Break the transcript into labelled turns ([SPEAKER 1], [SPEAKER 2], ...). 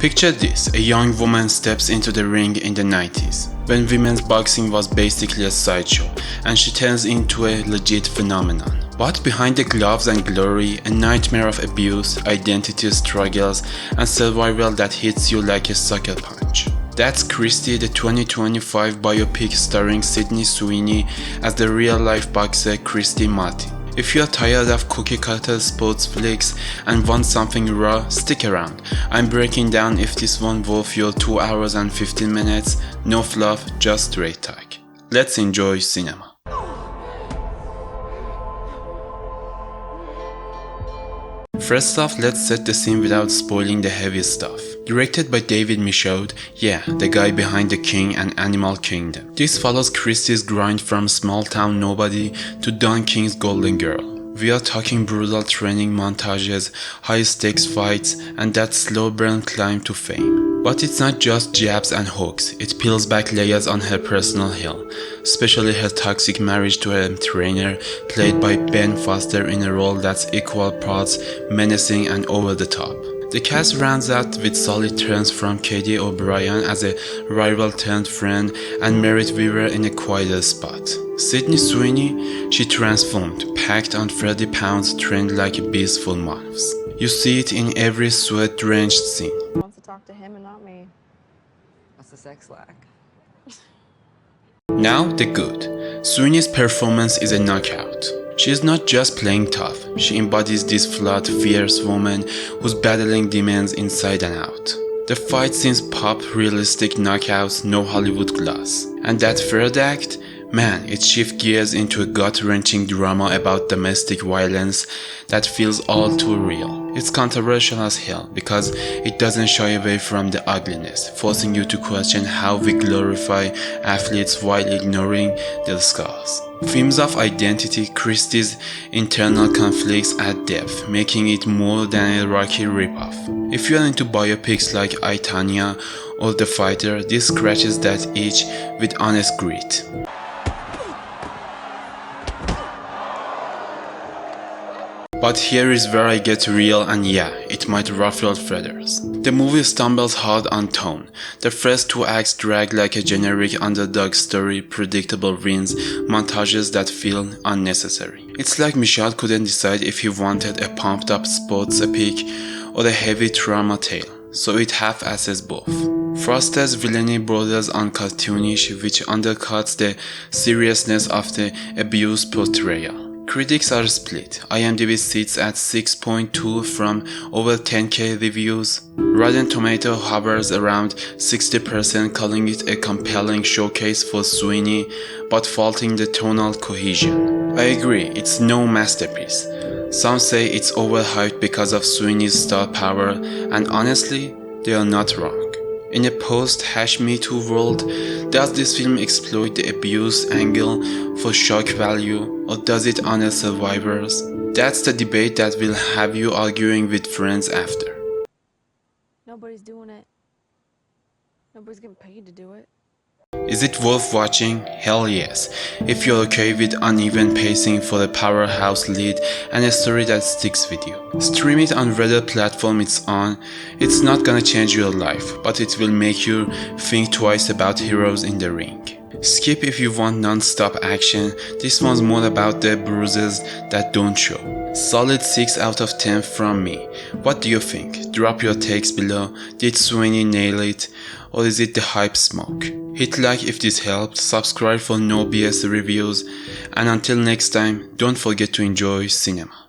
[SPEAKER 1] Picture this, a young woman steps into the ring in the 90s, when women's boxing was basically a sideshow, and she turns into a legit phenomenon. But behind the gloves and glory, a nightmare of abuse, identity struggles, and survival that hits you like a sucker punch. That's Christy, the 2025 biopic starring Sydney Sweeney as the real-life boxer Christy Martin. If you are tired of cookie-cutter sports flicks and want something raw, stick around. I'm breaking down if this one worth your 2 hours and 15 minutes, no fluff, just straight talk. Let's enjoy cinema. First off, let's set the scene without spoiling the heavy stuff. Directed by David Michôd, yeah, the guy behind The King and Animal Kingdom. This follows Christy's grind from small town nobody to Don King's golden girl. We are talking brutal training montages, high stakes fights, and that slow burn climb to fame. But it's not just jabs and hooks, it peels back layers on her personal hell, especially her toxic marriage to her trainer, played by Ben Foster in a role that's equal parts menacing and over the top. The cast rounds out with solid turns from Katie O'Brien as a rival turned friend and Merritt Weaver in a quieter spot. Sydney Sweeney, she transformed, packed on 30 pounds, trained like a beast for months. You see it in every sweat-drenched scene.
[SPEAKER 2] Wants to talk to him and not me.
[SPEAKER 3] What's the sex like?
[SPEAKER 1] Now the good. Sweeney's performance is a knockout. She is not just playing tough, she embodies this flawed, fierce woman who's battling demons inside and out. The fight scenes pop, realistic knockouts, no Hollywood gloss. And that third act? Man, it shifts gears into a gut-wrenching drama about domestic violence that feels all too real. It's controversial as hell because it doesn't shy away from the ugliness, forcing you to question how we glorify athletes while ignoring the scars. Themes of identity, Christie's internal conflicts add depth, making it more than a Rocky ripoff. If you're into biopics like I, Tonya or The Fighter, this scratches that itch with honest grit. But here is where I get real, and yeah, it might ruffle feathers. The movie stumbles hard on tone. The first 2 acts drag like a generic underdog story, predictable wins, montages that feel unnecessary. It's like Michôd couldn't decide if he wanted a pumped up sports epic or a heavy trauma tale, so it half-asses both. Foster's villainy borders on cartoonish, which undercuts the seriousness of the abuse portrayal. Critics are split. IMDb sits at 6.2 from over 10k reviews. Rotten Tomato hovers around 60%, calling it a compelling showcase for Sweeney, but faulting the tonal cohesion. I agree, it's no masterpiece. Some say it's overhyped because of Sweeney's star power, and honestly, they are not wrong. In a post-Me Too world, does this film exploit the abuse angle for shock value, or does it honor survivors? That's the debate that will have you arguing with friends after.
[SPEAKER 2] Nobody's doing it. Nobody's getting paid to do it.
[SPEAKER 1] Is it worth watching? Hell yes, if you're okay with uneven pacing for a powerhouse lead and a story that sticks with you. Stream it on whatever platform it's on. It's not gonna change your life, but it will make you think twice about heroes in the ring. Skip if you want non-stop action. This one's more about the bruises that don't show. Solid 6 out of 10 from me. What do you think? Drop your takes below. Did Sweeney nail it? Or is it the hype smoke? Hit like if this helped, subscribe for no BS reviews, and until next time, don't forget to enjoy cinema.